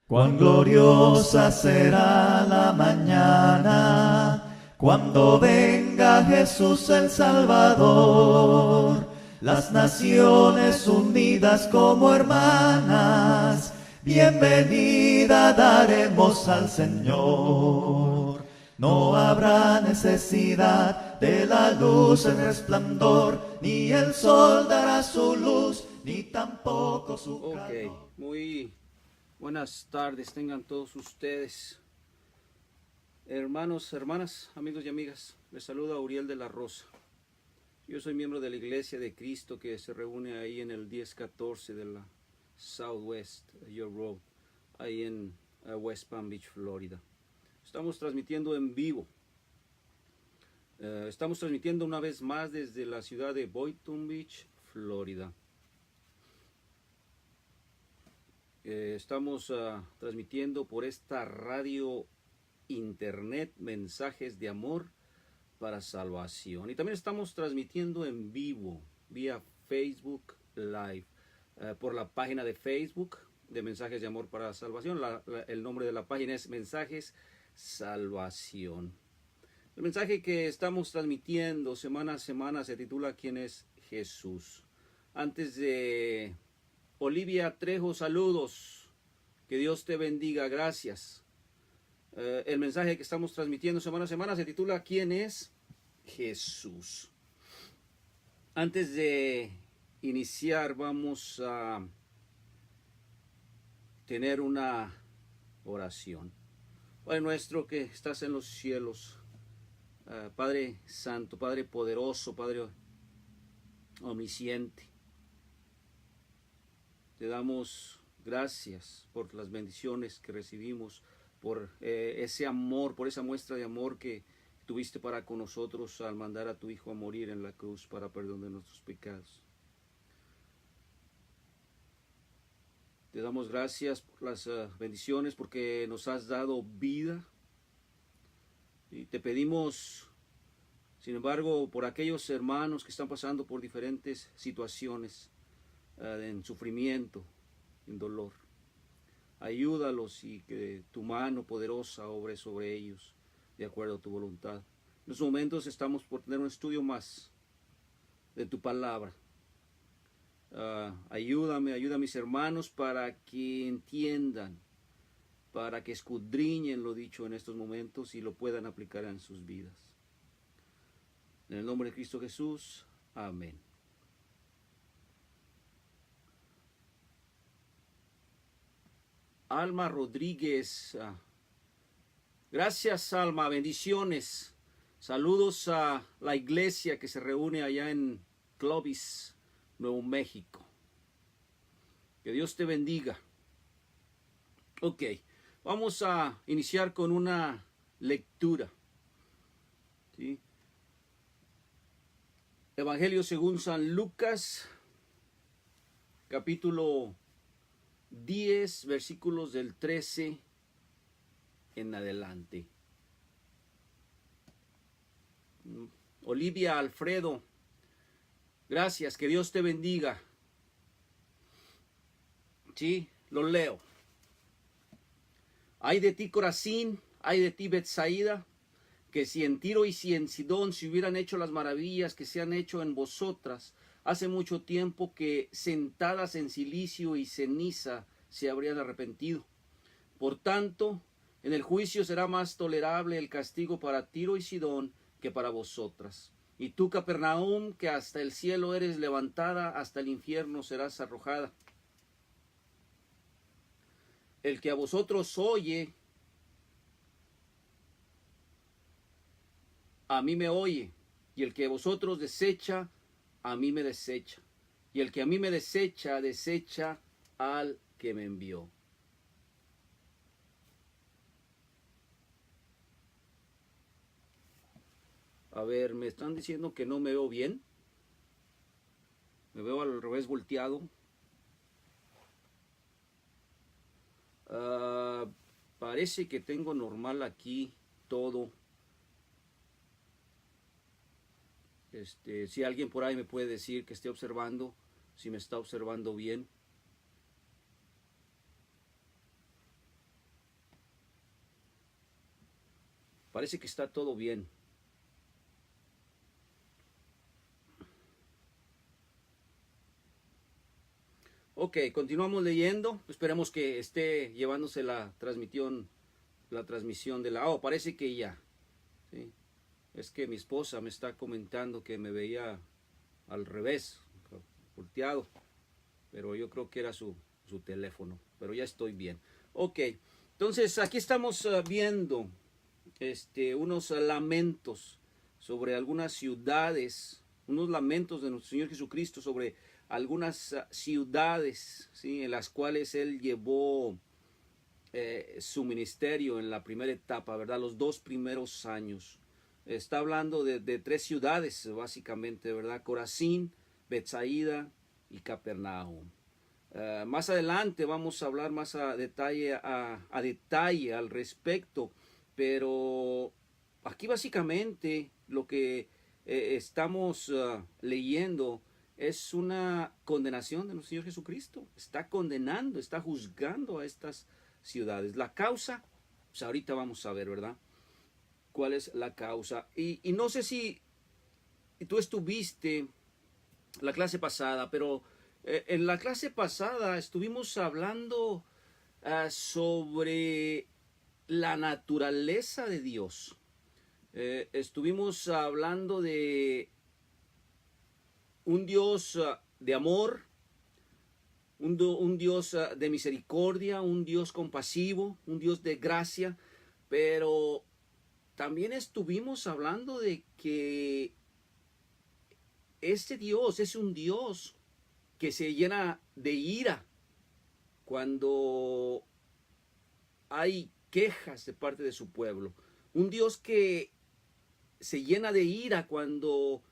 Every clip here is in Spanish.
Cuán gloriosa será la mañana, cuando venga Jesús el Salvador. Las naciones unidas como hermanas, bienvenida daremos al Señor. No habrá necesidad de la luz en resplandor, ni el sol dará su luz, ni tampoco su calor. Muy buenas tardes tengan todos ustedes, hermanos, hermanas, amigos y amigas. Les saluda Uriel de la Rosa. Yo soy miembro de la Iglesia de Cristo que se reúne ahí en el 1014 de la Southwest York Road, ahí en West Palm Beach, Florida. Estamos transmitiendo en vivo. Estamos transmitiendo una vez más desde la ciudad de Boynton Beach, Florida. Estamos transmitiendo por esta radio internet mensajes de amor para salvación. Y también estamos transmitiendo en vivo vía Facebook Live por la página de Facebook de Mensajes de Amor para Salvación. El nombre de la página es Mensajes Salvación. El mensaje que estamos transmitiendo semana a semana se titula ¿Quién es Jesús? Antes de Olivia Trejo, saludos. Que Dios te bendiga, gracias. El mensaje que estamos transmitiendo semana a semana se titula ¿Quién es Jesús? Antes de iniciar vamos a tener una oración. Padre nuestro que estás en los cielos, Padre Santo, Padre poderoso, Padre omnisciente, te damos gracias por las bendiciones que recibimos, por ese amor, por esa muestra de amor que tuviste para con nosotros al mandar a tu Hijo a morir en la cruz para perdón de nuestros pecados. Te damos gracias por las bendiciones, porque nos has dado vida. Y te pedimos, sin embargo, por aquellos hermanos que están pasando por diferentes situaciones, en sufrimiento, en dolor. Ayúdalos y que tu mano poderosa obre sobre ellos de acuerdo a tu voluntad. En estos momentos estamos por tener un estudio más de tu palabra. Ayuda a mis hermanos para que entiendan, para que escudriñen lo dicho en estos momentos y lo puedan aplicar en sus vidas. En el nombre de Cristo Jesús, amén. Alma Rodríguez, gracias Alma, bendiciones. Saludos a la iglesia que se reúne allá en Clovis, Nuevo México. Que Dios te bendiga. Ok, vamos a iniciar con una lectura. ¿Sí? Evangelio según San Lucas, capítulo 10, versículos del 13 en adelante. Olivia Alfredo, gracias, que Dios te bendiga. Sí, lo leo. Ay de ti, Corazín, ay de ti, Betsaida, que si en Tiro y si en Sidón se hubieran hecho las maravillas que se han hecho en vosotras, hace mucho tiempo que sentadas en cilicio y ceniza se habrían arrepentido. Por tanto, en el juicio será más tolerable el castigo para Tiro y Sidón que para vosotras. Y tú, Capernaum, que hasta el cielo eres levantada, hasta el infierno serás arrojada. El que a vosotros oye, a mí me oye, y el que a vosotros desecha, a mí me desecha, y el que a mí me desecha, desecha al que me envió. A ver, me están diciendo que no me veo bien. Me veo al revés volteado. Parece que tengo normal aquí todo. Si alguien por ahí me puede decir que esté observando, si me está observando bien. Parece que está todo bien. Ok, continuamos leyendo. Esperemos que esté llevándose la transmisión de la... Oh, parece que ya. ¿Sí? Es que mi esposa me está comentando que me veía al revés, volteado. Pero yo creo que era su teléfono. Pero ya estoy bien. Ok, entonces aquí estamos viendo unos lamentos sobre algunas ciudades, unos lamentos de nuestro Señor Jesucristo sobre algunas ciudades, ¿sí?, en las cuales Él llevó su ministerio en la primera etapa, ¿verdad? Los 2 primeros años. Está hablando de 3 ciudades, básicamente, ¿verdad? Corazín, Betsaida y Capernaum. Más adelante vamos a hablar más a detalle al respecto, pero aquí básicamente lo que estamos leyendo es una condenación de nuestro Señor Jesucristo. Está condenando, está juzgando a estas ciudades. La causa, pues ahorita vamos a ver, ¿verdad?, cuál es la causa. Y no sé si tú estuviste la clase pasada, pero en la clase pasada estuvimos hablando sobre la naturaleza de Dios. Estuvimos hablando de un Dios de amor, un Dios de misericordia, un Dios compasivo, un Dios de gracia, pero también estuvimos hablando de que este Dios es un Dios que se llena de ira cuando hay quejas de parte de su pueblo. Un Dios que se llena de ira cuando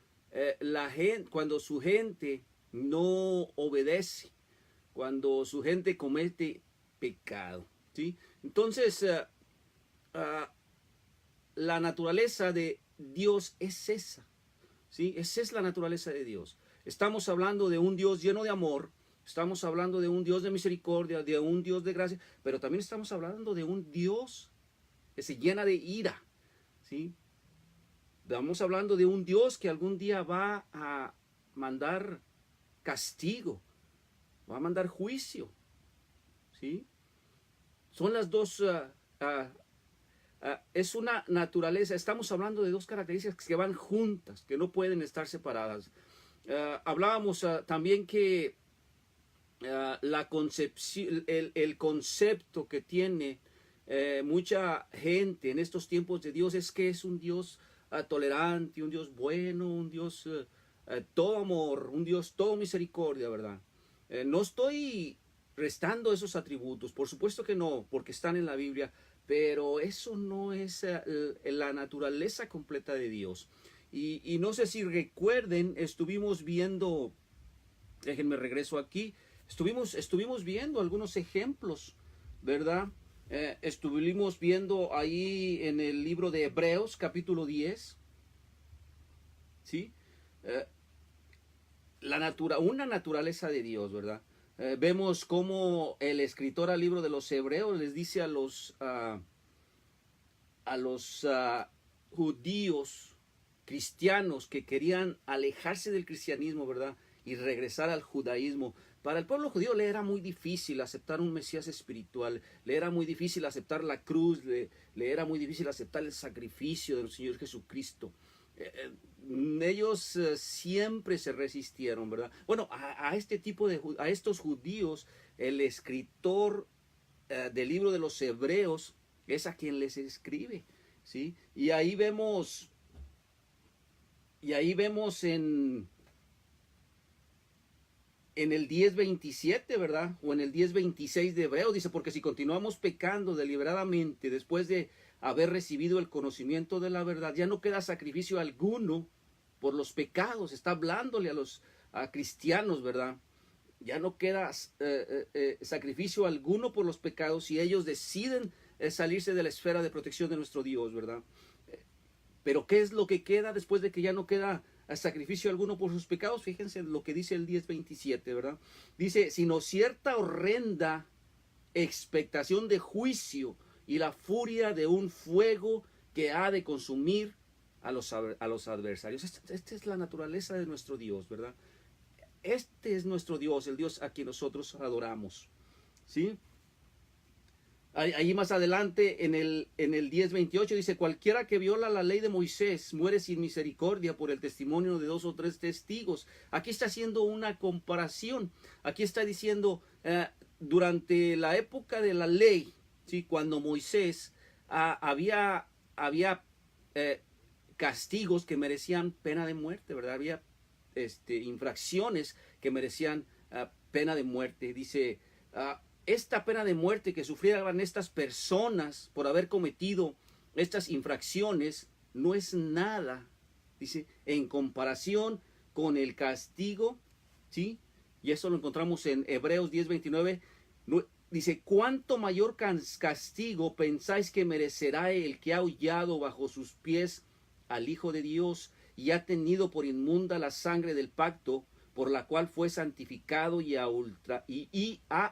cuando su gente no obedece, cuando su gente comete pecado, ¿sí? Entonces, la naturaleza de Dios es esa, ¿sí? Esa es la naturaleza de Dios. Estamos hablando de un Dios lleno de amor, estamos hablando de un Dios de misericordia, de un Dios de gracia, pero también estamos hablando de un Dios que se llena de ira, ¿sí? Estamos hablando de un Dios que algún día va a mandar castigo, va a mandar juicio, ¿sí? Son las dos, es una naturaleza, estamos hablando de 2 características que van juntas, que no pueden estar separadas. Hablábamos también que la concepción, el concepto que tiene mucha gente en estos tiempos de Dios es que es un Dios tolerante, un Dios bueno, un Dios todo amor, un Dios todo misericordia, ¿verdad? No estoy restando esos atributos, por supuesto que no, porque están en la Biblia, pero eso no es la naturaleza completa de Dios. Y no sé si recuerden, estuvimos viendo, déjenme regreso aquí, estuvimos viendo algunos ejemplos, ¿verdad? Estuvimos viendo ahí en el libro de Hebreos, capítulo 10, ¿sí? Una naturaleza de Dios, ¿verdad? Vemos cómo el escritor al libro de los Hebreos les dice a los judíos cristianos que querían alejarse del cristianismo, ¿verdad?, y regresar al judaísmo. Para el pueblo judío le era muy difícil aceptar un Mesías espiritual, le era muy difícil aceptar la cruz, le era muy difícil aceptar el sacrificio del Señor Jesucristo. Ellos siempre se resistieron, ¿verdad? Bueno, a estos judíos, el escritor del libro de los Hebreos es a quien les escribe, ¿sí? Y ahí vemos en el 10:27, ¿verdad? O en el 10:26 de Hebreos, dice, porque si continuamos pecando deliberadamente después de haber recibido el conocimiento de la verdad, ya no queda sacrificio alguno por los pecados. Está hablándole a los cristianos, ¿verdad? Ya no queda sacrificio alguno por los pecados si ellos deciden salirse de la esfera de protección de nuestro Dios, ¿verdad? Pero ¿qué es lo que queda después de que ya no queda sacrificio alguno por sus pecados? Fíjense lo que dice el 10:27, ¿verdad? Dice, sino cierta horrenda expectación de juicio y la furia de un fuego que ha de consumir a los adversarios. Esta es la naturaleza de nuestro Dios, ¿verdad? Este es nuestro Dios, el Dios a quien nosotros adoramos, ¿sí? Ahí más adelante en el 10:28 dice: cualquiera que viola la ley de Moisés muere sin misericordia por el testimonio de 2 o 3 testigos. Aquí está haciendo una comparación. Aquí está diciendo, durante la época de la ley, ¿sí? Cuando Moisés había castigos que merecían pena de muerte, ¿verdad? Había infracciones que merecían pena de muerte. Dice, esta pena de muerte que sufrieran estas personas por haber cometido estas infracciones no es nada, dice, en comparación con el castigo, ¿sí? Y eso lo encontramos en Hebreos 10:29. Dice: ¿cuánto mayor castigo pensáis que merecerá el que ha hullado bajo sus pies al Hijo de Dios y ha tenido por inmunda la sangre del pacto, por la cual fue santificado y ha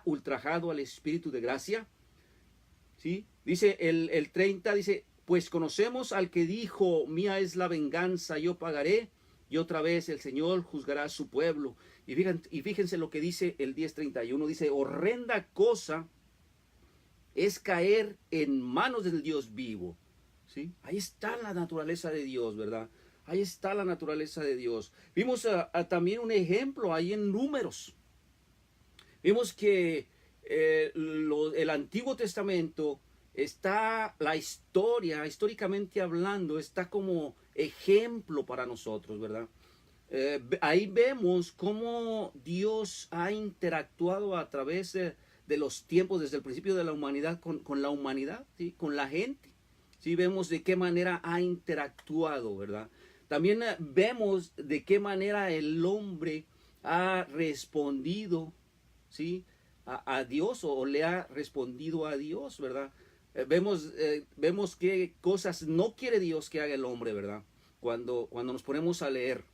ultrajado al Espíritu de gracia? ¿Sí? Dice el 30, dice: pues conocemos al que dijo, mía es la venganza, yo pagaré, y otra vez el Señor juzgará a su pueblo. Y fíjense lo que dice el 10:31, dice: horrenda cosa es caer en manos del Dios vivo, ¿sí? Ahí está la naturaleza de Dios, ¿verdad? Ahí está la naturaleza de Dios. Vimos también un ejemplo ahí en Números. Vimos que el Antiguo Testamento está, la historia, históricamente hablando, está como ejemplo para nosotros, ¿verdad? Ahí vemos cómo Dios ha interactuado a través de los tiempos, desde el principio de la humanidad, con la humanidad, ¿sí? Con la gente. ¿Sí? Vemos de qué manera ha interactuado, ¿verdad? También vemos de qué manera el hombre ha respondido, ¿sí? a Dios, o le ha respondido a Dios, ¿verdad? Vemos qué cosas no quiere Dios que haga el hombre, ¿verdad? Cuando nos ponemos a leer,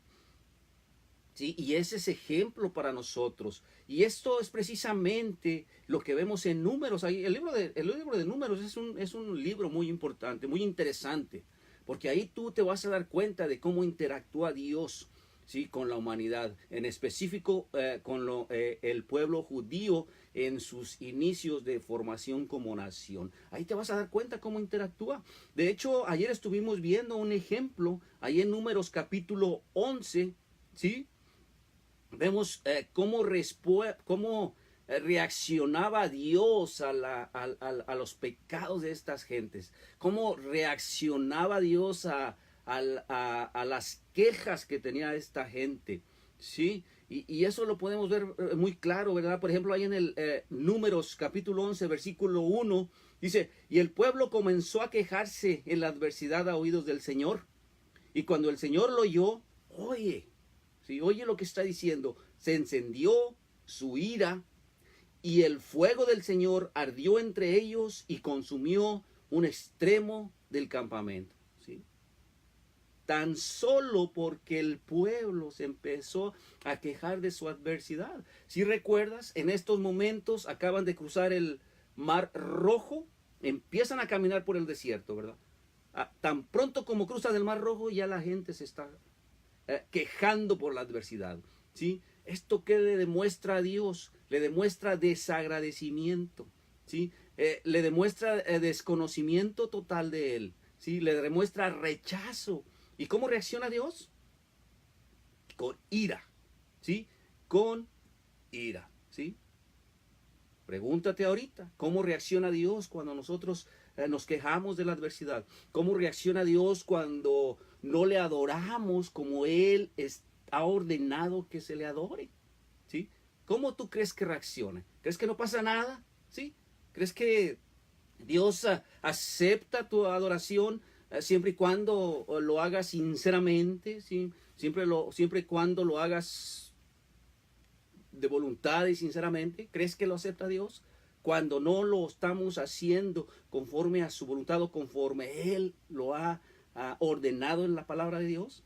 ¿sí? Y ese es ejemplo para nosotros. Y esto es precisamente lo que vemos en Números. Ahí, el libro de Números es un libro muy importante, muy interesante, porque ahí tú te vas a dar cuenta de cómo interactúa Dios, ¿sí? Con la humanidad, en específico con el pueblo judío en sus inicios de formación como nación. Ahí te vas a dar cuenta cómo interactúa. De hecho, ayer estuvimos viendo un ejemplo ahí en Números capítulo 11, ¿sí? Vemos cómo reaccionaba Dios a los pecados de estas gentes, cómo reaccionaba Dios a las quejas que tenía esta gente, ¿sí? Y eso lo podemos ver muy claro, ¿verdad? Por ejemplo, ahí en el Números capítulo 11, versículo 1, dice: y el pueblo comenzó a quejarse en la adversidad a oídos del Señor. Y cuando el Señor lo oyó, oye, ¿sí? Oye lo que está diciendo: se encendió su ira y el fuego del Señor ardió entre ellos y consumió un extremo del campamento, ¿sí? Tan solo porque el pueblo se empezó a quejar de su adversidad. Si recuerdas, en estos momentos acaban de cruzar el Mar Rojo, empiezan a caminar por el desierto, ¿verdad? Tan pronto como cruzan el Mar Rojo, ya la gente se está quejando por la adversidad, ¿sí? ¿Esto qué le demuestra a Dios? Le demuestra desagradecimiento, ¿sí? Le demuestra desconocimiento total de Él, ¿sí? Le demuestra rechazo. ¿Y cómo reacciona Dios? Con ira, ¿sí? Con ira, ¿sí? Pregúntate ahorita, ¿cómo reacciona Dios cuando nosotros nos quejamos de la adversidad? ¿Cómo reacciona Dios cuando no le adoramos como Él ha ordenado que se le adore? ¿Sí? ¿Cómo tú crees que reacciona? ¿Crees que no pasa nada? ¿Sí? ¿Crees que Dios acepta tu adoración siempre y cuando lo hagas sinceramente? ¿Sí? Siempre y cuando lo hagas de voluntad y sinceramente. ¿Crees que lo acepta Dios? Cuando no lo estamos haciendo conforme a su voluntad o conforme Él lo ha ordenado en la palabra de Dios,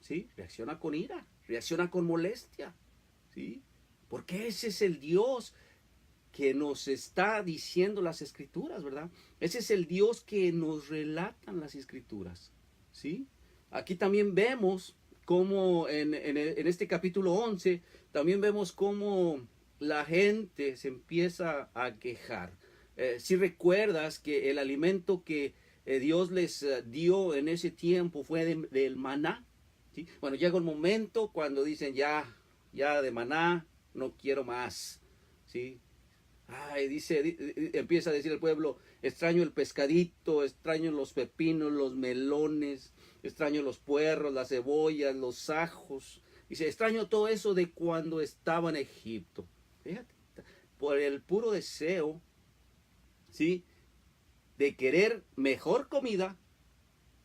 ¿sí? Reacciona con ira, reacciona con molestia, ¿sí? Porque ese es el Dios que nos está diciendo las Escrituras, ¿verdad? Ese es el Dios que nos relatan las Escrituras, ¿sí? Aquí también vemos cómo en este capítulo 11, también vemos cómo la gente se empieza a quejar. Si recuerdas que el alimento que Dios les dio en ese tiempo fue del maná, ¿sí? Bueno, llega un momento cuando dicen ya de maná no quiero más, ¿sí? Ay, empieza a decir el pueblo, extraño el pescadito, extraño los pepinos, los melones, extraño los puerros, las cebollas, los ajos. Dice, extraño todo eso de cuando estaba en Egipto. Fíjate, por el puro deseo, ¿sí?, de querer mejor comida,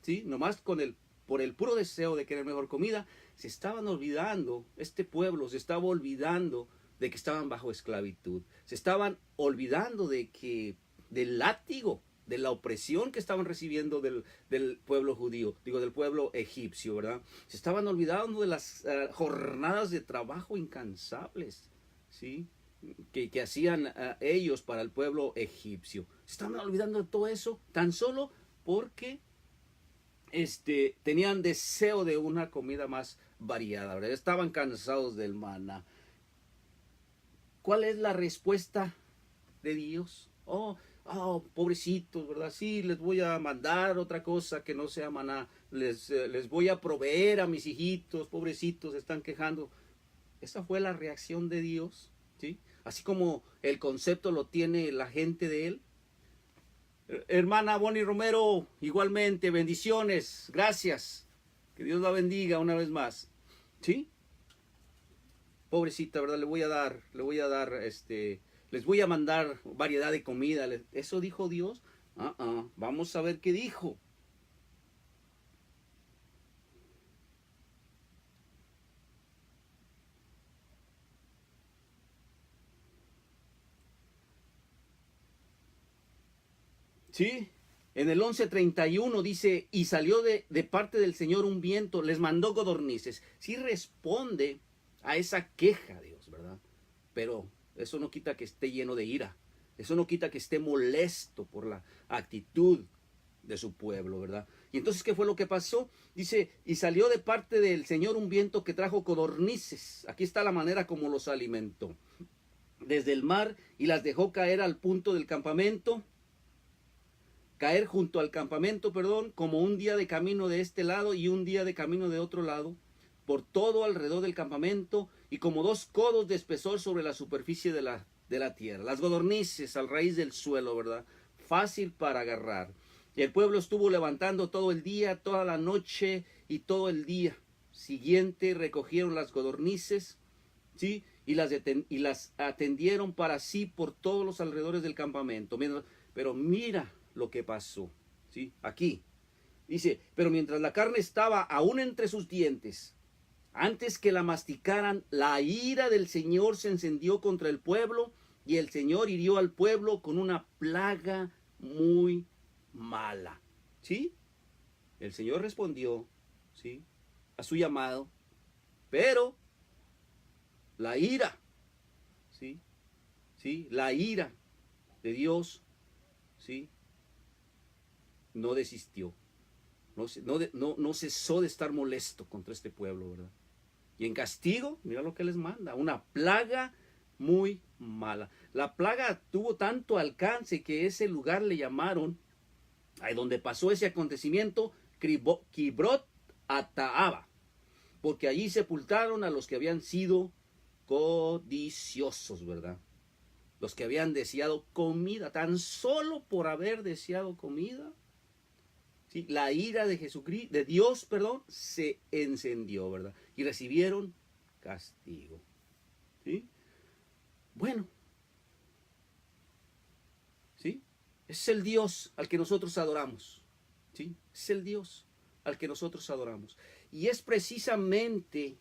¿sí?, nomás por el puro deseo de querer mejor comida, se estaban olvidando, este pueblo se estaba olvidando de que estaban bajo esclavitud. Se estaban olvidando del látigo, de la opresión que estaban recibiendo del pueblo judío, del pueblo egipcio, ¿verdad? Se estaban olvidando de las jornadas de trabajo incansables, ¿sí?, que hacían ellos para el pueblo egipcio. Se estaban olvidando de todo eso tan solo porque tenían deseo de una comida más variada, ¿verdad? Estaban cansados del maná. ¿Cuál es la respuesta de Dios? Oh, pobrecitos, ¿verdad? Sí, les voy a mandar otra cosa que no sea maná. Les voy a proveer a mis hijitos, pobrecitos, están quejando. Esa fue la reacción de Dios, ¿sí? Así como el concepto lo tiene la gente de Él. Hermana Bonnie Romero, igualmente, bendiciones, gracias. Que Dios la bendiga una vez más, ¿sí? Pobrecita, ¿verdad? Les voy a mandar variedad de comida. ¿Eso dijo Dios? Vamos a ver qué dijo. Sí, en el 11:31 dice, y salió de parte del Señor un viento, les mandó codornices. Sí responde a esa queja Dios, ¿verdad? Pero eso no quita que esté lleno de ira. Eso no quita que esté molesto por la actitud de su pueblo, ¿verdad? Y entonces, ¿qué fue lo que pasó? Dice, y salió de parte del Señor un viento que trajo codornices. Aquí está la manera como los alimentó. Desde el mar, y las dejó caer al punto del campamento. Caer junto al campamento, como un día de camino de este lado y un día de camino de otro lado, por todo alrededor del campamento, y como 2 codos de espesor sobre la superficie de la tierra. Las codornices al raíz del suelo, ¿verdad? Fácil para agarrar. Y el pueblo estuvo levantando todo el día, toda la noche y todo el día siguiente recogieron las codornices, ¿sí?, y las atendieron para sí por todos los alrededores del campamento. Pero mira lo que pasó, ¿sí? Aquí dice, pero mientras la carne estaba aún entre sus dientes, antes que la masticaran, la ira del Señor se encendió contra el pueblo, y el Señor hirió al pueblo con una plaga muy mala, ¿sí? El Señor respondió, ¿sí?, a su llamado, pero la ira, ¿sí? La ira de Dios, ¿sí?, no desistió, no cesó de estar molesto contra este pueblo, ¿verdad? Y en castigo, mira lo que les manda, una plaga muy mala. La plaga tuvo tanto alcance que ese lugar le llamaron, ahí donde pasó ese acontecimiento, Kibrot Ataaba, porque allí sepultaron a los que habían sido codiciosos, ¿verdad? Los que habían deseado comida, tan solo por haber deseado comida, ¿sí?, la ira de Dios, se encendió, ¿verdad? Y recibieron castigo, ¿sí? Bueno, ¿sí? Es el Dios al que nosotros adoramos, ¿sí? Es el Dios al que nosotros adoramos. Y es precisamente,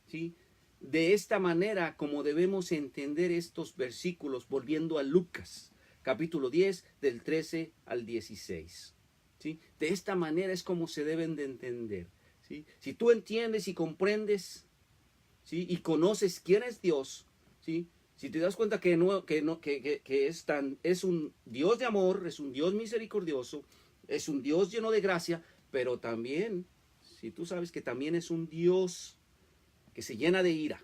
¿sí?, de esta manera como debemos entender estos versículos, volviendo a Lucas, capítulo 10, del 13 al 16. ¿Sí? De esta manera es como se deben de entender, ¿sí? Si tú entiendes y comprendes, ¿sí?, y conoces quién es Dios, ¿sí?, Si te das cuenta que, es un Dios de amor, es un Dios misericordioso, es un Dios lleno de gracia, pero también, si tú sabes que también es un Dios que se llena de ira,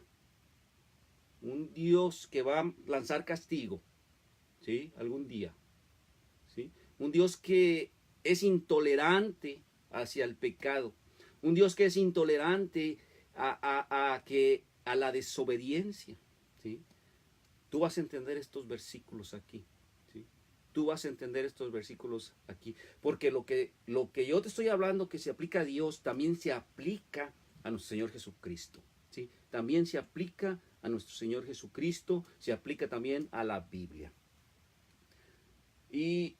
un Dios que va a lanzar castigo, ¿sí? Algún día, ¿sí? Un Dios que es intolerante hacia el pecado, un Dios que es intolerante a la desobediencia, ¿sí? Tú vas a entender estos versículos aquí, ¿sí? Tú vas a entender estos versículos aquí, porque lo que yo te estoy hablando que se aplica a Dios, también se aplica a nuestro Señor Jesucristo, ¿sí? También se aplica a nuestro Señor Jesucristo, se aplica también a la Biblia. Y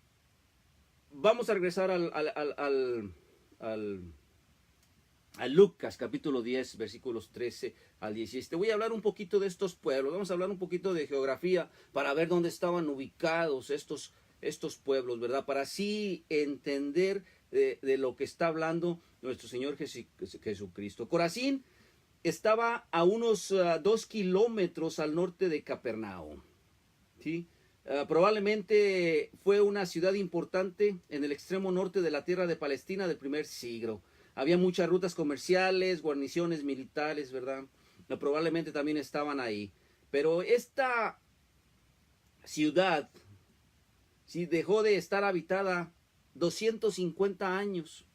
vamos a regresar a Lucas capítulo 10 versículos 13 al 16. Te voy a hablar un poquito de estos pueblos, vamos a hablar un poquito de geografía para ver dónde estaban ubicados estos pueblos, ¿verdad? Para así entender de lo que está hablando nuestro Señor Jesucristo. Corazín estaba a unos 2 kilómetros al norte de Capernaum, ¿sí? Probablemente fue una ciudad importante en el extremo norte de la tierra de Palestina del primer siglo. Había muchas rutas comerciales, guarniciones militares, ¿verdad? Probablemente también estaban ahí. Pero esta ciudad, sí, dejó de estar habitada 250 años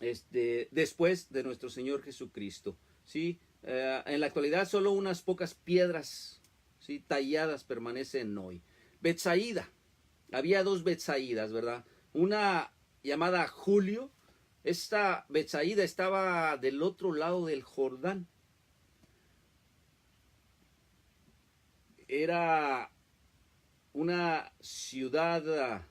después de nuestro Señor Jesucristo, ¿sí? En la actualidad solo unas pocas piedras, ¿sí?, talladas permanecen hoy. Betsaída, había 2 Betsaidas, ¿verdad? Una llamada Julio. Esta Betsaída estaba del otro lado del Jordán. Era una ciudad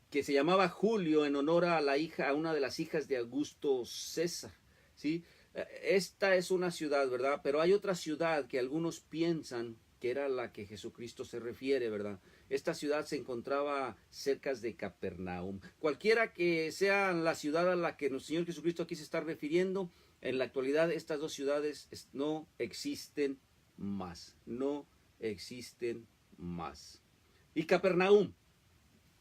que se llamaba Julio en honor a a una de las hijas de Augusto César, ¿sí? Esta es una ciudad, ¿verdad? Pero hay otra ciudad que algunos piensan que era la que Jesucristo se refiere, ¿verdad? Esta ciudad se encontraba cerca de Capernaum. Cualquiera que sea la ciudad a la que nuestro Señor Jesucristo aquí se está refiriendo, en la actualidad estas 2 ciudades no existen más. No existen más. Y Capernaum.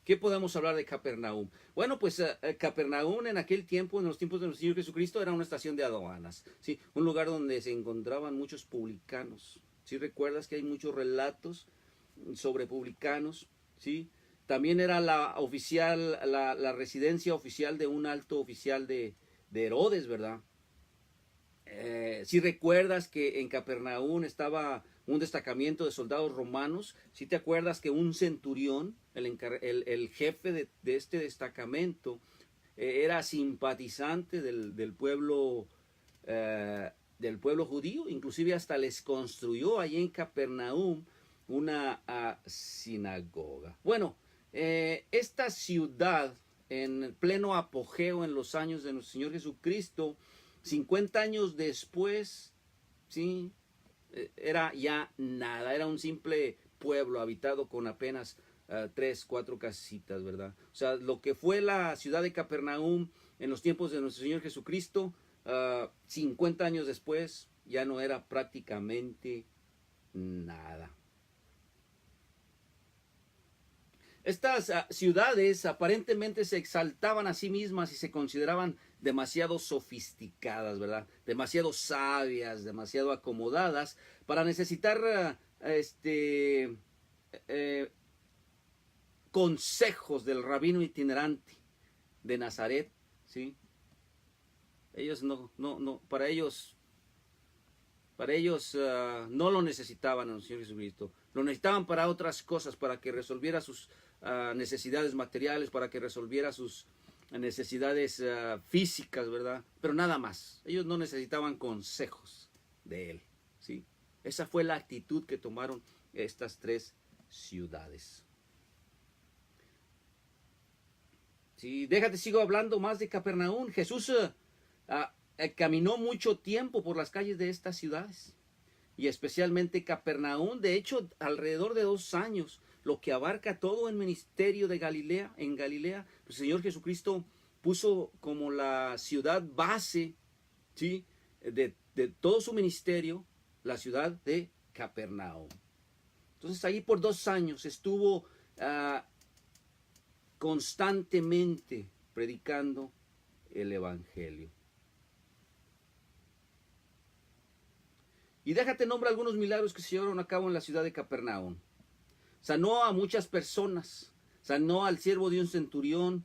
¿Qué podemos hablar de Capernaum? Bueno, pues Capernaum en aquel tiempo, en los tiempos de nuestro Señor Jesucristo, era una estación de aduanas, ¿sí? Un lugar donde se encontraban muchos publicanos. ¿Sí recuerdas que hay muchos relatos sobre publicanos? ¿Sí? También era la residencia oficial de un alto oficial de Herodes, ¿verdad? Si recuerdas que en Capernaum estaba un destacamiento de soldados romanos, si te acuerdas que un centurión, el jefe de este destacamento, era simpatizante del pueblo judío, inclusive hasta les construyó allí en Capernaum una sinagoga. Bueno, esta ciudad en pleno apogeo en los años de nuestro Señor Jesucristo, 50 años después, ¿sí?, era ya nada, era un simple pueblo habitado con apenas 3, 4 casitas, ¿verdad? O sea, lo que fue la ciudad de Capernaum en los tiempos de nuestro Señor Jesucristo, 50 años después, ya no era prácticamente nada. Estas ciudades aparentemente se exaltaban a sí mismas y se consideraban demasiado sofisticadas, ¿verdad? Demasiado sabias, demasiado acomodadas para necesitar consejos del rabino itinerante de Nazaret, ¿sí? Ellos para ellos no lo necesitaban al Señor Jesucristo. Lo necesitaban para otras cosas, para que resolviera sus necesidades materiales, para que resolviera sus necesidades físicas, ¿verdad? Pero nada más. Ellos no necesitaban consejos de él, ¿sí? Esa fue la actitud que tomaron estas 3 ciudades. Sí, déjate, sigo hablando más de Capernaum. Jesús caminó mucho tiempo por las calles de estas ciudades, y especialmente Capernaum. De hecho, alrededor de 2 años, lo que abarca todo el ministerio de Galilea, en Galilea, el Señor Jesucristo puso como la ciudad base, ¿sí?, de de todo su ministerio la ciudad de Capernaum. Entonces allí por 2 años estuvo constantemente predicando el evangelio. Y déjate nombrar algunos milagros que se llevaron a cabo en la ciudad de Capernaum. Sanó a muchas personas, sanó al siervo de un centurión,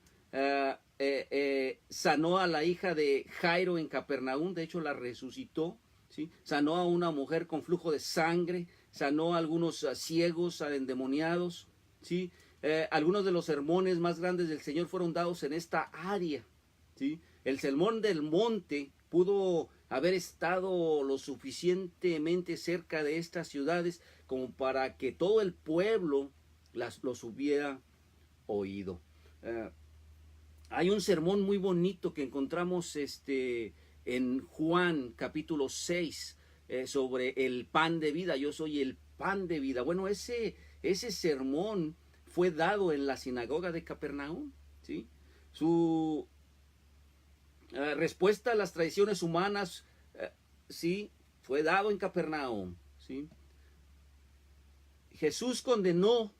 sanó a la hija de Jairo en Capernaum, de hecho la resucitó, ¿sí? Sanó a una mujer con flujo de sangre, sanó a algunos ciegos, a endemoniados, ¿sí? Algunos de los sermones más grandes del Señor fueron dados en esta área, ¿sí? El sermón del monte pudo haber estado lo suficientemente cerca de estas ciudades como para que todo el pueblo los hubiera oído. Hay un sermón muy bonito que encontramos en Juan capítulo 6 sobre el pan de vida. Yo soy el pan de vida. Bueno, ese sermón fue dado en la sinagoga de Capernaum, ¿sí? Su respuesta a las tradiciones humanas, sí, fue dado en Capernaum, ¿sí? Jesús condenó,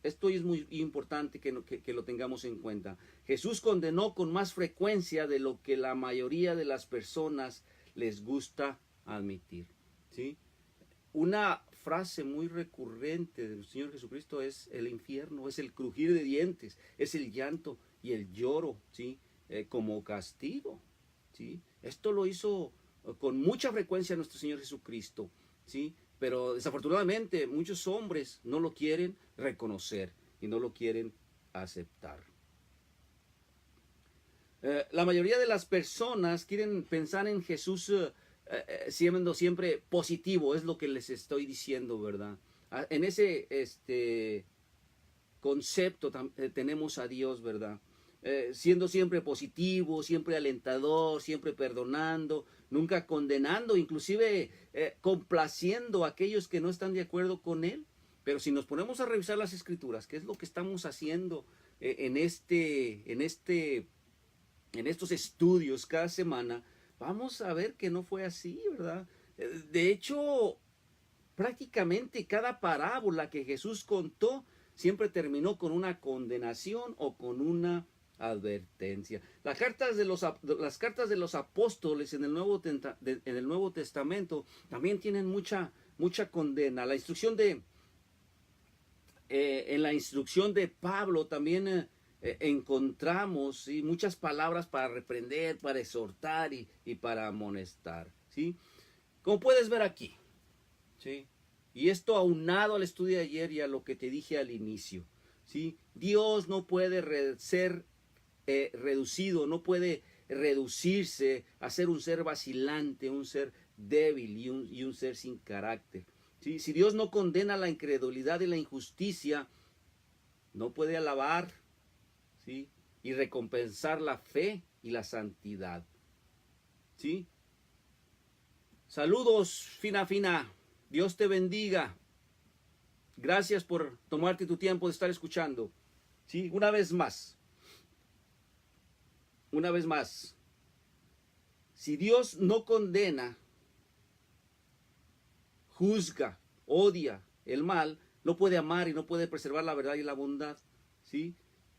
esto es muy importante que lo tengamos en cuenta, Jesús condenó con más frecuencia de lo que la mayoría de las personas les gusta admitir, ¿sí? Una frase muy recurrente del Señor Jesucristo es el infierno, es el crujir de dientes, es el llanto y el lloro, ¿sí? Como castigo, ¿sí? Esto lo hizo con mucha frecuencia nuestro Señor Jesucristo, ¿sí? Pero desafortunadamente muchos hombres no lo quieren reconocer y no lo quieren aceptar. La mayoría de las personas quieren pensar en Jesús siendo siempre positivo, es lo que les estoy diciendo, ¿verdad? En ese concepto tenemos a Dios, ¿verdad? Siendo siempre positivo, siempre alentador, siempre perdonando, nunca condenando, inclusive complaciendo a aquellos que no están de acuerdo con Él. Pero si nos ponemos a revisar las Escrituras, ¿qué es lo que estamos haciendo en estos estudios cada semana? Vamos a ver que no fue así, ¿verdad? De hecho, prácticamente cada parábola que Jesús contó siempre terminó con una condenación o con una advertencia. Las cartas de los apóstoles en el Nuevo Testamento también tienen mucha condena. En la instrucción de Pablo también encontramos, ¿sí?, muchas palabras para reprender, para exhortar y para amonestar, ¿sí? Como puedes ver aquí, ¿sí? Y esto aunado al estudio de ayer y a lo que te dije al inicio, ¿sí? Dios no puede ser reducido, no puede reducirse a ser un ser vacilante, un ser débil y un ser sin carácter, ¿sí? Si Dios no condena la incredulidad y la injusticia, no puede alabar, ¿sí?, y recompensar la fe y la santidad, ¿sí? Saludos, fina. Dios te bendiga. Gracias por tomarte tu tiempo de estar escuchando, ¿sí? Una vez más, si Dios no condena, juzga, odia el mal, no puede amar y no puede preservar la verdad y la bondad, ¿sí?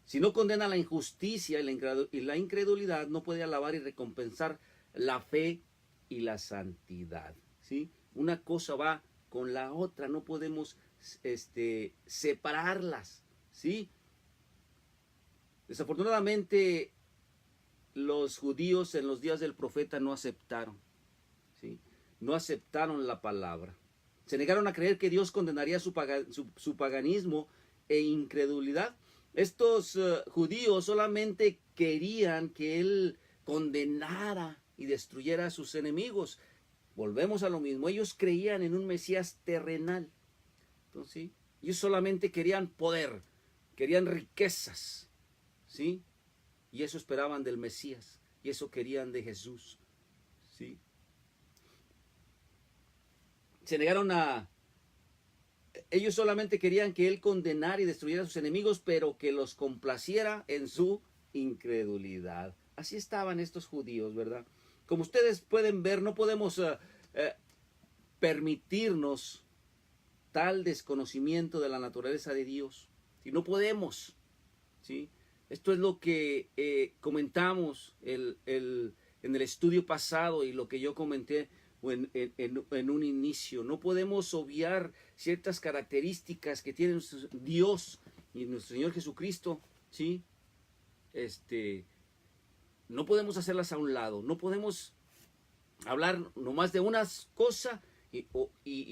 Si no condena la injusticia y la incredulidad, no puede alabar y recompensar la fe y la santidad, ¿sí? Una cosa va con la otra, no podemos separarlas, ¿sí? Desafortunadamente, los judíos en los días del profeta no aceptaron, ¿sí? No aceptaron la palabra. Se negaron a creer que Dios condenaría su paganismo e incredulidad. Estos judíos solamente querían que Él condenara y destruyera a sus enemigos. Volvemos a lo mismo. Ellos creían en un Mesías terrenal. Entonces, ¿sí?, ellos solamente querían poder, querían riquezas, ¿sí? Y eso esperaban del Mesías, y eso querían de Jesús, ¿sí? Se negaron ellos solamente querían que Él condenara y destruyera a sus enemigos, pero que los complaciera en su incredulidad. Así estaban estos judíos, ¿verdad? como ustedes pueden ver, no podemos permitirnos tal desconocimiento de la naturaleza de Dios. ¿Sí? No podemos. ¿Sí? Esto es lo que comentamos en el estudio pasado y lo que yo comenté en un inicio. No podemos obviar ciertas características que tiene Dios y nuestro Señor Jesucristo. ¿Sí? No podemos hacerlas a un lado. No podemos hablar nomás de una cosa y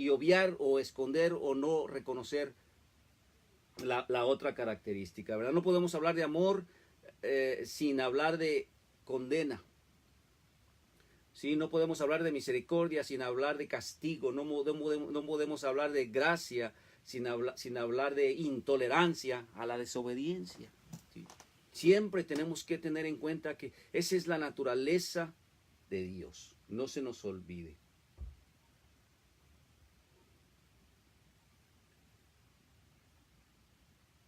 obviar o esconder o no reconocer la otra característica, ¿verdad? No podemos hablar de amor sin hablar de condena. ¿Sí? No podemos hablar de misericordia sin hablar de castigo. No podemos hablar de gracia sin hablar de intolerancia a la desobediencia. ¿Sí? Siempre tenemos que tener en cuenta que esa es la naturaleza de Dios. No se nos olvide.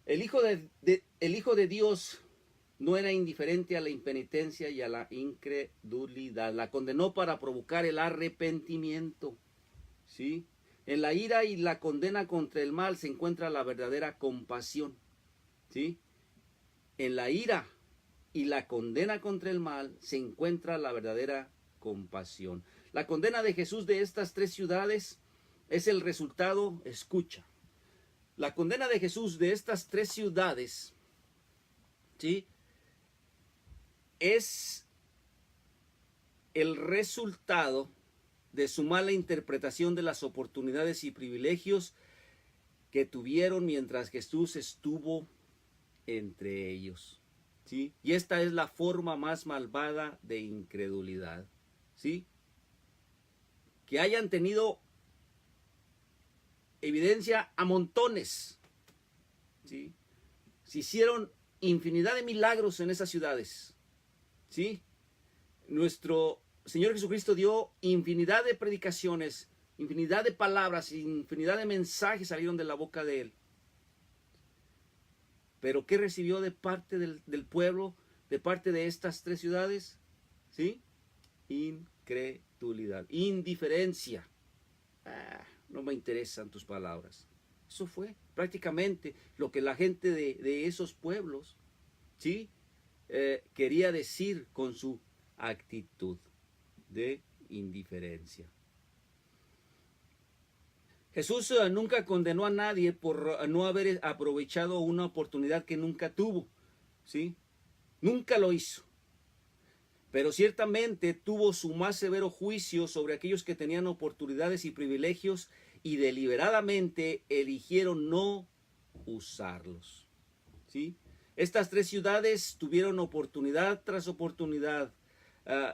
El Hijo de Dios no era indiferente a la impenitencia y a la incredulidad. La condenó para provocar el arrepentimiento. ¿Sí? En la ira y la condena contra el mal se encuentra la verdadera compasión. ¿Sí? En la ira y la condena contra el mal se encuentra la verdadera compasión. La condena de Jesús de estas tres ciudades es el resultado, escucha. La condena de Jesús de estas tres ciudades, ¿sí?, es el resultado de su mala interpretación de las oportunidades y privilegios que tuvieron mientras Jesús estuvo entre ellos. ¿Sí? Y esta es la forma más malvada de incredulidad. ¿Sí? Que hayan tenido evidencia a montones. ¿Sí? Se hicieron infinidad de milagros en esas ciudades. ¿Sí? Nuestro Señor Jesucristo dio infinidad de predicaciones, infinidad de palabras, infinidad de mensajes salieron de la boca de Él. Pero ¿qué recibió de parte del pueblo, de parte de estas tres ciudades? ¿Sí? Incredulidad, indiferencia. No me interesan tus palabras. Eso fue prácticamente lo que la gente de esos pueblos, ¿sí?, quería decir con su actitud de indiferencia. Jesús nunca condenó a nadie por no haber aprovechado una oportunidad que nunca tuvo, ¿sí? Nunca lo hizo. Pero ciertamente tuvo su más severo juicio sobre aquellos que tenían oportunidades y privilegios y deliberadamente eligieron no usarlos, ¿sí? Estas tres ciudades tuvieron oportunidad tras oportunidad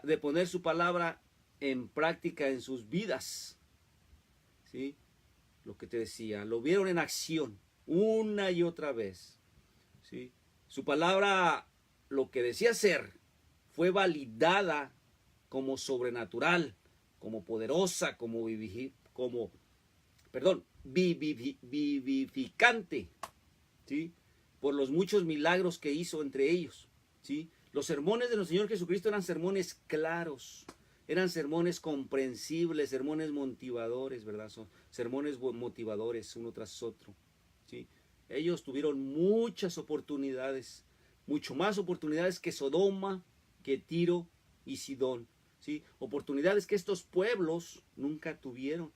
de poner su palabra en práctica en sus vidas, ¿sí? Lo que te decía, lo vieron en acción una y otra vez, ¿sí? Su palabra, lo que decía ser, fue validada como sobrenatural, como poderosa, como vivificante, ¿sí?, por los muchos milagros que hizo entre ellos, ¿sí? Los sermones de nuestro Señor Jesucristo eran sermones claros, eran sermones comprensibles, sermones motivadores, ¿verdad? Son sermones motivadores uno tras otro, ¿sí? Ellos tuvieron muchas oportunidades, mucho más oportunidades que Sodoma, que Tiro y Sidón, ¿sí? Oportunidades que estos pueblos nunca tuvieron.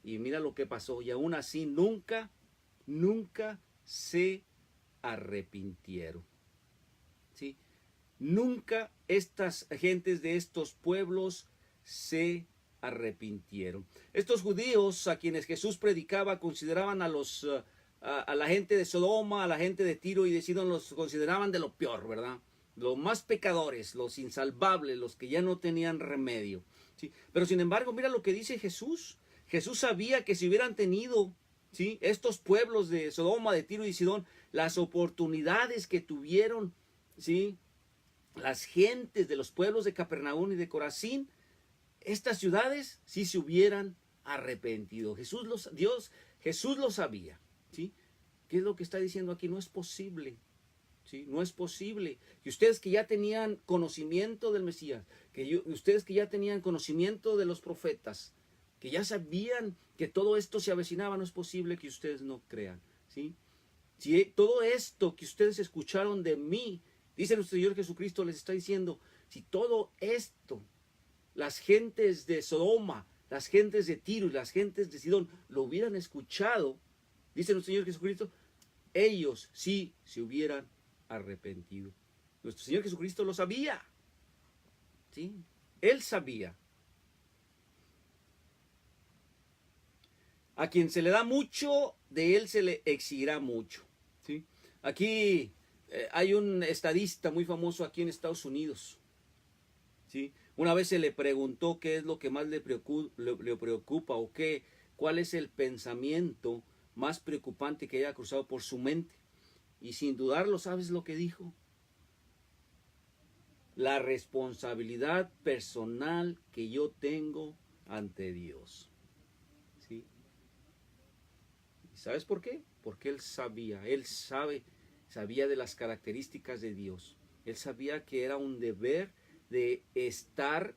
Y mira lo que pasó, y aún así nunca se arrepintieron, ¿sí? Nunca estas gentes de estos pueblos se arrepintieron. Estos judíos a quienes Jesús predicaba consideraban a la gente de Sodoma, a la gente de Tiro y de Sidón, los consideraban de lo peor, ¿verdad? Los más pecadores, los insalvables, los que ya no tenían remedio, ¿sí? Pero sin embargo, mira lo que dice Jesús. Jesús sabía que si hubieran tenido, ¿sí?, estos pueblos de Sodoma, de Tiro y Sidón, las oportunidades que tuvieron, ¿sí?, las gentes de los pueblos de Capernaum y de Corazín, estas ciudades sí se hubieran arrepentido. Jesús lo sabía, ¿sí? ¿Qué es lo que está diciendo aquí? No es posible ¿sí? No es posible que ustedes que ya tenían conocimiento del Mesías, ustedes que ya tenían conocimiento de los profetas, que ya sabían que todo esto se avecinaba, no es posible que ustedes no crean, ¿sí? Si todo esto que ustedes escucharon de mí, dice nuestro Señor Jesucristo, les está diciendo, si todo esto, las gentes de Sodoma, las gentes de Tiro y las gentes de Sidón lo hubieran escuchado, dice nuestro Señor Jesucristo, ellos sí se hubieran arrepentido. Nuestro Señor Jesucristo lo sabía, ¿sí? Él sabía. A quien se le da mucho, de él se le exigirá mucho, ¿sí? Aquí hay un estadista muy famoso aquí en Estados Unidos, ¿sí? Una vez se le preguntó qué es lo que más le preocupa o cuál es el pensamiento más preocupante que haya cruzado por su mente. Y sin dudarlo, ¿sabes lo que dijo? La responsabilidad personal que yo tengo ante Dios, ¿sí? ¿Y sabes por qué? Porque él sabía de las características de Dios. Él sabía que era un deber de estar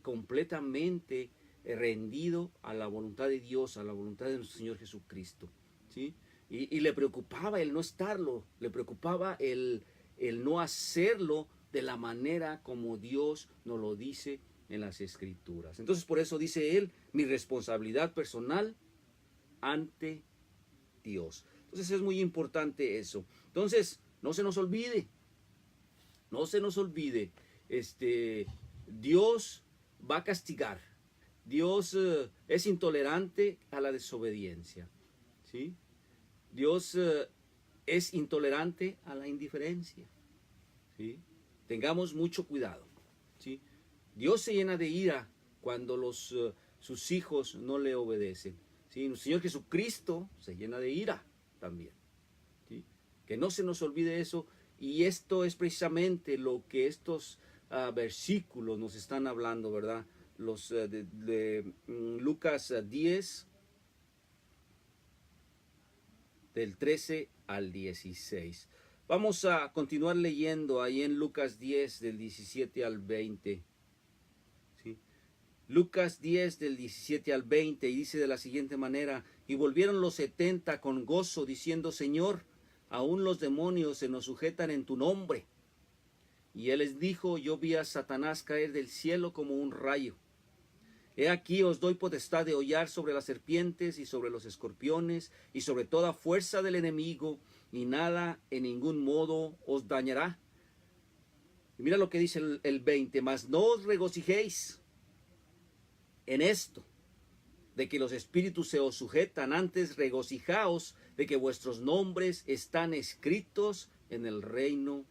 completamente rendido a la voluntad de Dios, a la voluntad de nuestro Señor Jesucristo, ¿sí? Y le preocupaba el no estarlo, le preocupaba el no hacerlo de la manera como Dios nos lo dice en las Escrituras. Entonces por eso dice él, mi responsabilidad personal ante Dios. Entonces es muy importante eso. Entonces no se nos olvide, Dios va a castigar. Dios es intolerante a la desobediencia, ¿sí? Dios es intolerante a la indiferencia, ¿sí? Tengamos mucho cuidado, ¿sí? Dios se llena de ira cuando sus hijos no le obedecen, ¿sí? El Señor Jesucristo se llena de ira también, ¿sí? Que no se nos olvide eso. Y esto es precisamente lo que estos versículos nos están hablando, ¿verdad? Los de Lucas 10, del 13 al 16. Vamos a continuar leyendo ahí en Lucas 10, del 17 al 20. ¿Sí? Lucas 10, del 17 al 20, y dice de la siguiente manera, y volvieron los 70 con gozo, diciendo, Señor, aún los demonios se nos sujetan en tu nombre. Y él les dijo, yo vi a Satanás caer del cielo como un rayo. He aquí os doy potestad de hollar sobre las serpientes y sobre los escorpiones y sobre toda fuerza del enemigo, y nada en ningún modo os dañará. Y mira lo que dice el 20, mas no os regocijéis en esto, de que los espíritus se os sujetan, antes regocijaos de que vuestros nombres están escritos en el reino,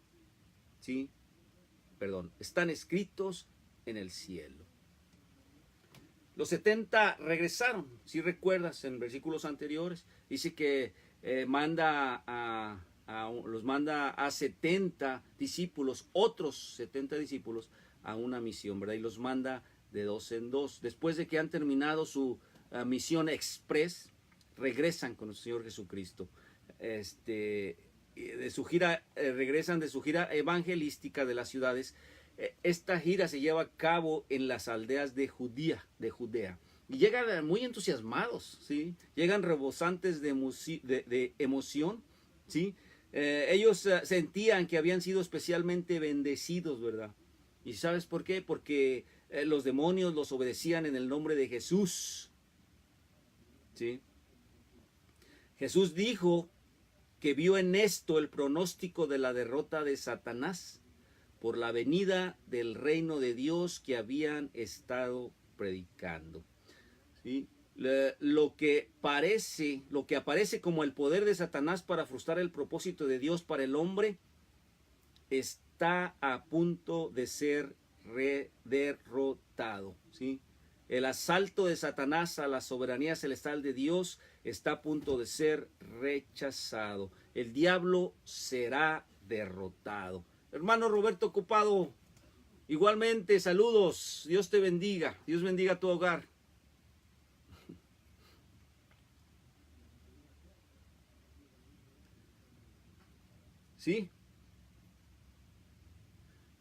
¿sí? Están escritos en el cielo. Los 70 regresaron, si recuerdas en versículos anteriores, dice que los manda a 70 discípulos, otros 70 discípulos, a una misión, ¿verdad? Y los manda de dos en dos. Después de que han terminado su misión express, regresan con el Señor Jesucristo. De su gira, regresan de su gira evangelística de las ciudades. Esta gira se lleva a cabo en las aldeas de Judea. Y llegan muy entusiasmados, ¿sí? Llegan rebosantes de emoción, ¿sí? Ellos sentían que habían sido especialmente bendecidos, ¿verdad? ¿Y sabes por qué? Porque los demonios los obedecían en el nombre de Jesús, ¿sí? Jesús dijo que vio en esto el pronóstico de la derrota de Satanás por la venida del reino de Dios que habían estado predicando, ¿sí? Lo que aparece como el poder de Satanás para frustrar el propósito de Dios para el hombre está a punto de ser derrotado, ¿sí? El asalto de Satanás a la soberanía celestial de Dios está a punto de ser rechazado. El diablo será derrotado. Hermano Roberto Copado, igualmente saludos, Dios te bendiga, Dios bendiga tu hogar. ¿Sí?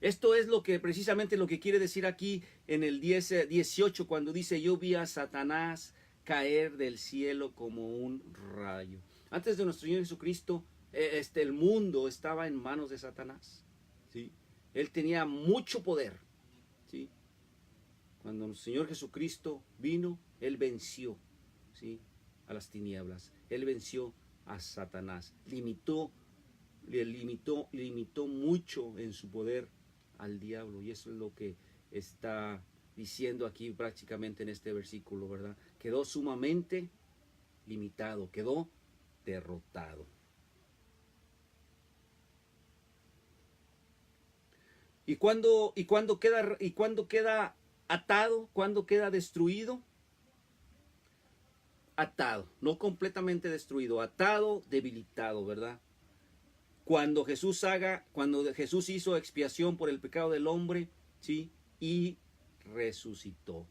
Esto es lo que precisamente lo que quiere decir aquí en el 18 cuando dice: yo vi a Satanás caer del cielo como un rayo. Antes de nuestro Señor Jesucristo, el mundo estaba en manos de Satanás, ¿sí? Él tenía mucho poder, ¿sí? Cuando nuestro Señor Jesucristo vino, Él venció, ¿sí?, a las tinieblas. Él venció a Satanás. Limitó mucho en su poder al diablo. Y eso es lo que está diciendo aquí prácticamente en este versículo, ¿verdad? Quedó sumamente limitado, quedó derrotado. ¿Y cuándo queda atado? ¿Cuándo queda destruido? Atado, no completamente destruido, atado, debilitado, ¿verdad? Cuando Jesús hizo expiación por el pecado del hombre, ¿sí?, y resucitó,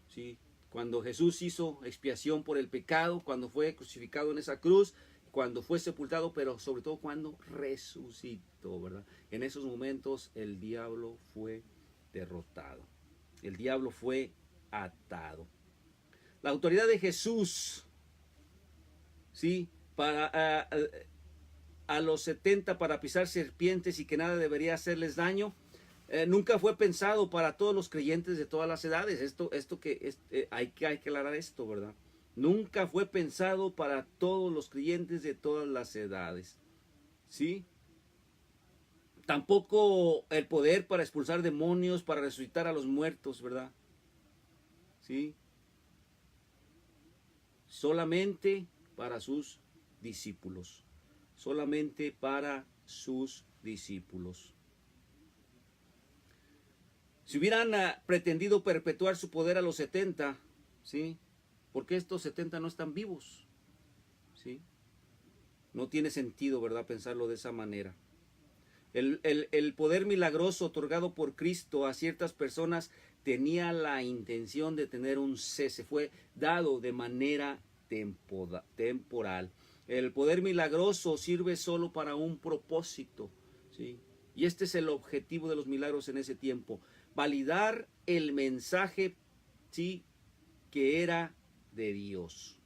¿sí? Cuando Jesús hizo expiación por el pecado, cuando fue crucificado en esa cruz, cuando fue sepultado, pero sobre todo cuando resucitó, ¿verdad? En esos momentos el diablo fue derrotado. El diablo fue atado. La autoridad de Jesús, ¿sí?, para a los 70 para pisar serpientes y que nada debería hacerles daño, nunca fue pensado para todos los creyentes de todas las edades. Hay que aclarar esto, ¿verdad? Nunca fue pensado para todos los creyentes de todas las edades, ¿sí? Tampoco el poder para expulsar demonios, para resucitar a los muertos, ¿verdad? ¿Sí? Solamente para sus discípulos. Solamente para sus discípulos. Si hubieran pretendido perpetuar su poder a los 70, ¿sí?, ¿por qué estos 70 no están vivos? ¿Sí? No tiene sentido, ¿verdad?, pensarlo de esa manera. El poder milagroso otorgado por Cristo a ciertas personas tenía la intención de tener un cese, fue dado de manera temporal. El poder milagroso sirve solo para un propósito, ¿sí? Y este es el objetivo de los milagros en ese tiempo: validar el mensaje, ¿sí?, que era de Dios.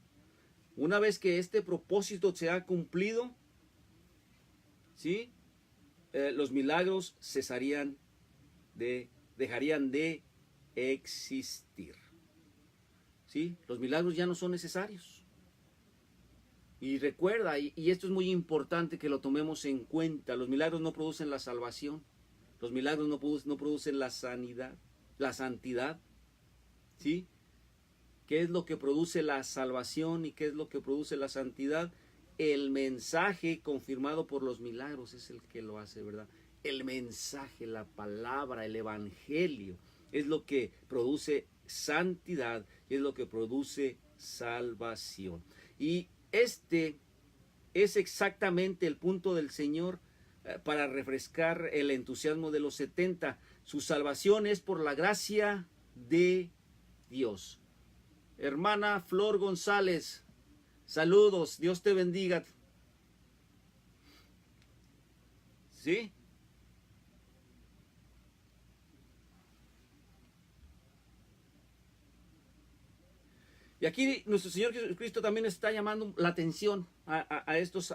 Una vez que este propósito se ha cumplido, ¿sí?, los milagros dejarían de existir, ¿sí? Los milagros ya no son necesarios. Y recuerda, y esto es muy importante que lo tomemos en cuenta: los milagros no producen la salvación, los milagros no producen la sanidad, la santidad, ¿sí? ¿Qué es lo que produce la salvación y qué es lo que produce la santidad? El mensaje confirmado por los milagros es el que lo hace, ¿verdad? El mensaje, la palabra, el evangelio es lo que produce santidad y es lo que produce salvación. Y este es exactamente el punto del Señor para refrescar el entusiasmo de los 70. Su salvación es por la gracia de Dios. Hermana Flor González, saludos, Dios te bendiga. ¿Sí? Y aquí nuestro Señor Jesucristo también está llamando la atención a estos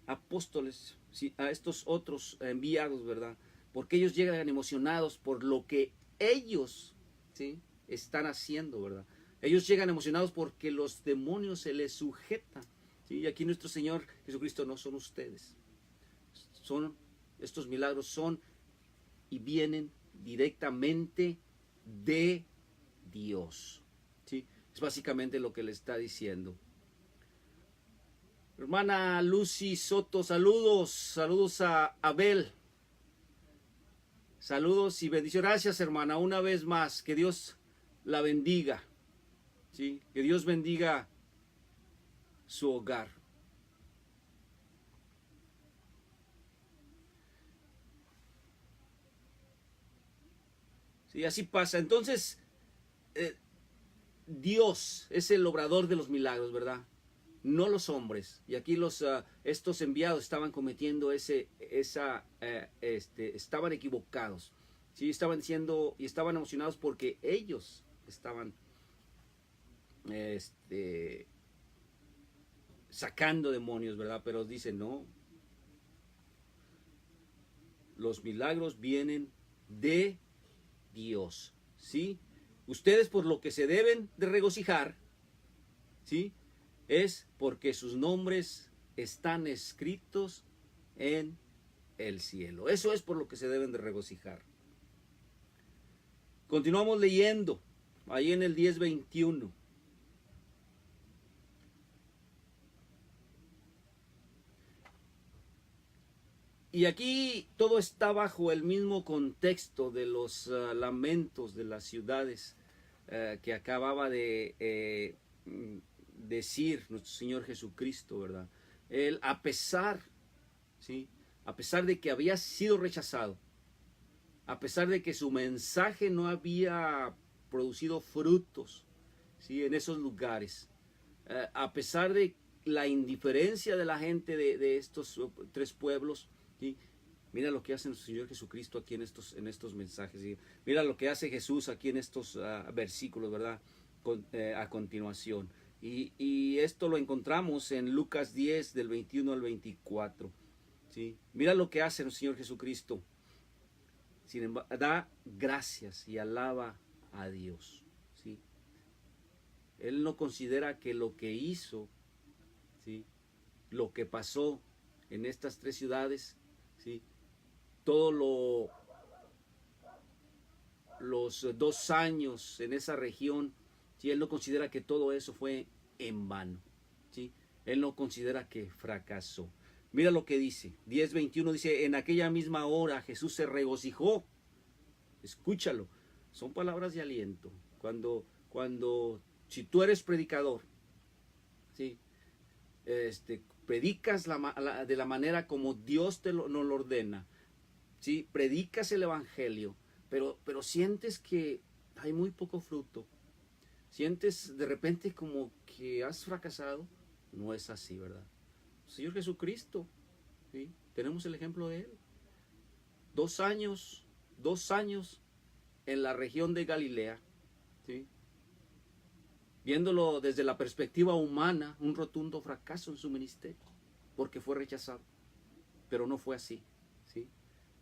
apóstoles, ¿sí?, a estos otros enviados, ¿verdad? Porque ellos llegan emocionados por lo que ellos, ¿sí?, están haciendo, ¿verdad? Ellos llegan emocionados porque los demonios se les sujetan, ¿sí? Y aquí nuestro Señor Jesucristo: no son ustedes. Estos milagros son y vienen directamente de Dios, ¿sí? Es básicamente lo que le está diciendo. Hermana Lucy Soto, saludos a Abel. Saludos y bendiciones. Gracias, hermana, una vez más. Que Dios la bendiga, ¿sí? Que Dios bendiga su hogar. Sí, así pasa. Entonces, Dios es el obrador de los milagros, ¿verdad? no los hombres. Y aquí estos enviados estaban cometiendo estaban equivocados. Sí, estaban diciendo y estaban emocionados porque ellos estaban sacando demonios, ¿verdad? Pero dicen, no, los milagros vienen de Dios, ¿sí? Ustedes por lo que se deben de regocijar, ¿sí? Es porque sus nombres están escritos en el cielo. Eso es por lo que se deben de regocijar. Continuamos leyendo, ahí en el 10:21. Y aquí todo está bajo el mismo contexto de los lamentos de las ciudades que acababa de decir nuestro Señor Jesucristo, ¿verdad? Él, a pesar, ¿sí? A pesar de que había sido rechazado, a pesar de que su mensaje no había producido frutos, ¿sí? En esos lugares, a pesar de la indiferencia de la gente de estos tres pueblos, ¿sí? Mira lo que hace nuestro Señor Jesucristo aquí en estos mensajes, ¿sí? Mira lo que hace Jesús aquí en estos versículos, ¿verdad? A continuación. Y esto lo encontramos en Lucas 10, del 21 al 24. ¿Sí? Mira lo que hace nuestro Señor Jesucristo. Sin embargo, da gracias y alaba a Dios. ¿Sí? Él no considera que lo que hizo, ¿sí? Lo que pasó en estas tres ciudades, ¿sí? Los 2 años en esa región, ¿sí? Él no considera que todo eso fue en vano, ¿sí? Él no considera que fracasó. Mira lo que dice, 10:21 dice, en aquella misma hora Jesús se regocijó. Escúchalo, son palabras de aliento. Si tú eres predicador, ¿sí? Predicas de la manera como Dios nos lo ordena, ¿sí? Predicas el evangelio, pero sientes que hay muy poco fruto, sientes de repente como que has fracasado. No es así, ¿verdad? Señor Jesucristo, ¿sí? Tenemos el ejemplo de Él. 2 años en la región de Galilea, ¿sí? Viéndolo desde la perspectiva humana, un rotundo fracaso en su ministerio, porque fue rechazado. Pero no fue así, ¿sí?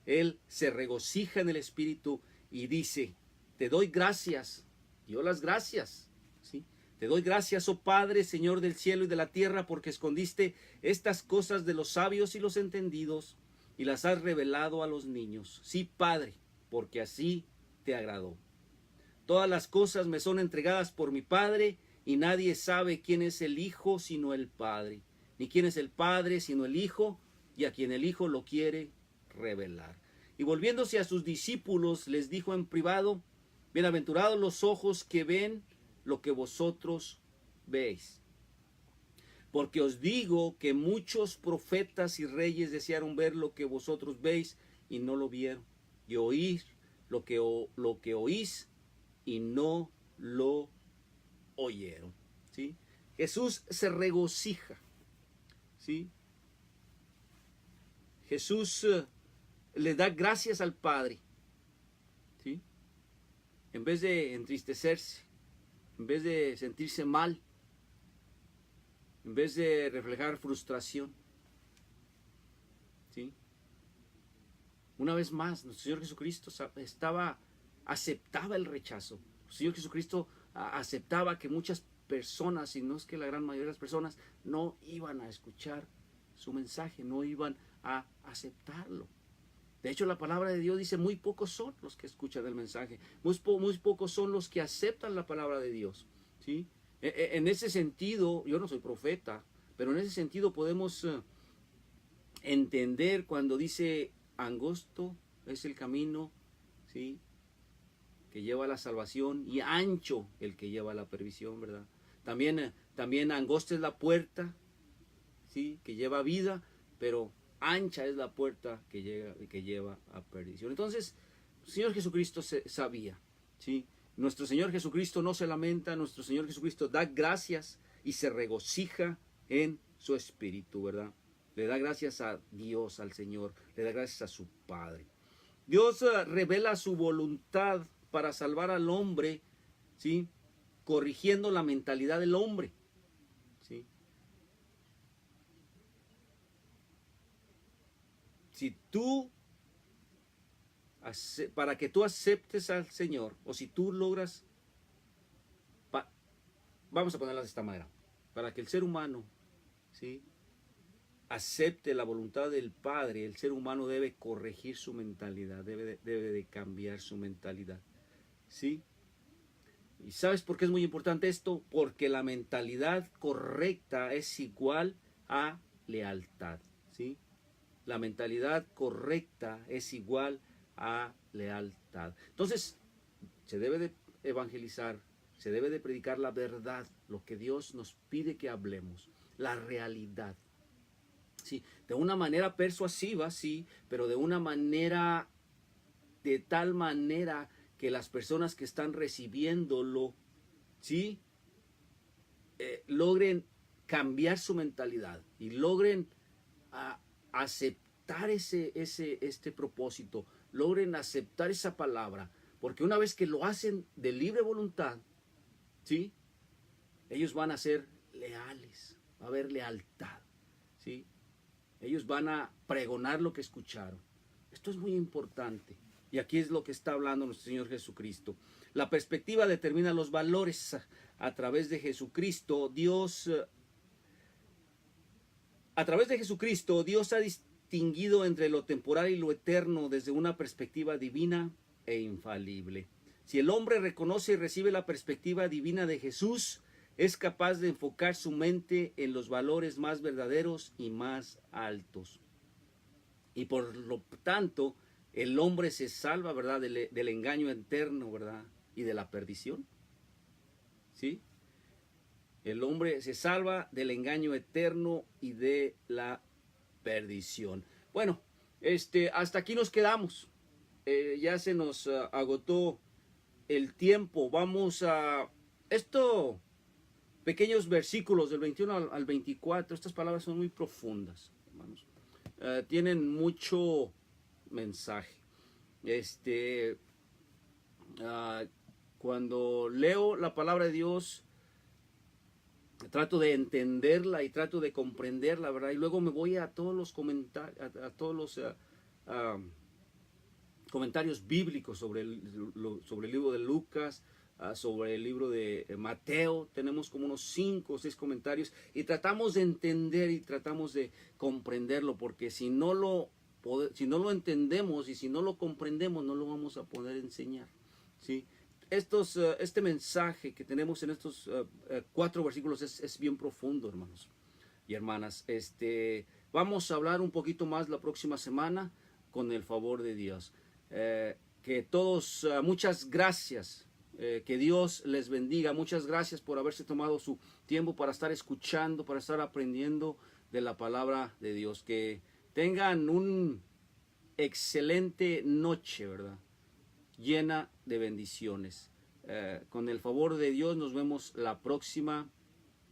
Él se regocija en el Espíritu y dice, te doy gracias, dio las gracias, ¿sí? Te doy gracias, oh Padre, Señor del cielo y de la tierra, porque escondiste estas cosas de los sabios y los entendidos y las has revelado a los niños. Sí, Padre, porque así te agradó. Todas las cosas me son entregadas por mi Padre, y nadie sabe quién es el Hijo sino el Padre, ni quién es el Padre sino el Hijo, y a quien el Hijo lo quiere revelar. Y volviéndose a sus discípulos, les dijo en privado, bienaventurados los ojos que ven lo que vosotros veis. Porque os digo que muchos profetas y reyes desearon ver lo que vosotros veis y no lo vieron, y oír lo que oís y no lo oyeron, ¿sí? Jesús se regocija, ¿sí? Jesús le da gracias al Padre, ¿sí? En vez de entristecerse, en vez de sentirse mal, en vez de reflejar frustración, ¿sí? Una vez más, nuestro Señor Jesucristo aceptaba el rechazo. El Señor Jesucristo aceptaba que muchas personas, y no es que la gran mayoría de las personas, no iban a escuchar su mensaje, no iban a aceptarlo. De hecho, la palabra de Dios dice, muy pocos son los que escuchan el mensaje, muy pocos son los que aceptan la palabra de Dios, ¿sí? En ese sentido, yo no soy profeta, pero en ese sentido podemos entender cuando dice, angosto es el camino, ¿sí?, que lleva a la salvación, y ancho el que lleva a la perdición, ¿verdad? También angosta es la puerta, ¿sí?, que lleva a vida, pero ancha es la puerta que lleva a perdición. Entonces, el Señor Jesucristo sabía, ¿sí? Nuestro Señor Jesucristo no se lamenta, nuestro Señor Jesucristo da gracias y se regocija en su espíritu, ¿verdad? Le da gracias a Dios, al Señor, le da gracias a su Padre. Dios revela su voluntad para salvar al hombre, ¿sí? Corrigiendo la mentalidad del hombre, ¿sí? Si tú, para que tú aceptes al Señor, o si tú logras, vamos a ponerlas de esta manera, para que el ser humano, ¿sí?, acepte la voluntad del Padre, el ser humano debe corregir su mentalidad, debe de cambiar su mentalidad, ¿sí? ¿Y sabes por qué es muy importante esto? Porque la mentalidad correcta es igual a lealtad, ¿sí? La mentalidad correcta es igual a lealtad. Entonces, se debe de evangelizar, se debe de predicar la verdad, lo que Dios nos pide que hablemos, la realidad. Sí, de una manera persuasiva, sí, pero de una manera, de tal manera que las personas que están recibiéndolo, sí, logren cambiar su mentalidad y logren aceptar este propósito, logren aceptar esa palabra, porque una vez que lo hacen de libre voluntad, sí, ellos van a ser leales, va a haber lealtad, sí. Ellos van a pregonar lo que escucharon. Esto es muy importante. Y aquí es lo que está hablando nuestro Señor Jesucristo. La perspectiva determina los valores. A través de Jesucristo, Dios ha distinguido entre lo temporal y lo eterno desde una perspectiva divina e infalible. Si el hombre reconoce y recibe la perspectiva divina de Jesús, es capaz de enfocar su mente en los valores más verdaderos y más altos. Y por lo tanto, el hombre se salva, ¿verdad?, del engaño eterno, ¿verdad?, y de la perdición. ¿Sí? El hombre se salva del engaño eterno y de la perdición. Bueno, hasta aquí nos quedamos. Ya se nos agotó el tiempo. Vamos a pequeños versículos del 21 al 24, estas palabras son muy profundas, hermanos. Tienen mucho mensaje. Cuando leo la palabra de Dios, trato de entenderla y trato de comprenderla, ¿verdad? Y luego me voy a todos los comentarios bíblicos sobre el libro de Lucas, sobre el libro de Mateo. Tenemos como unos 5 o 6 comentarios y tratamos de entender y tratamos de comprenderlo, porque si no lo entendemos y si no lo comprendemos, no lo vamos a poder enseñar, ¿sí? Este mensaje que tenemos en estos 4 versículos es bien profundo, hermanos y hermanas. Vamos a hablar un poquito más la próxima semana con el favor de Dios. Que todos, muchas gracias. Que Dios les bendiga. Muchas gracias por haberse tomado su tiempo para estar escuchando, para estar aprendiendo de la palabra de Dios. Que tengan un excelente noche, ¿verdad?, llena de bendiciones. Con el favor de Dios nos vemos la próxima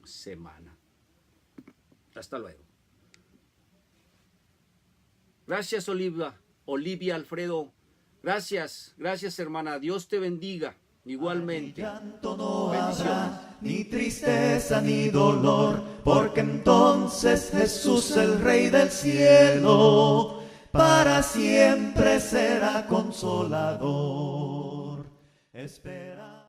semana. Hasta luego. Gracias, Olivia Alfredo. Gracias hermana. Dios te bendiga. Igualmente. Ni llanto no habrá, ni tristeza ni dolor, porque entonces Jesús, el Rey del cielo, para siempre será consolador. Espera.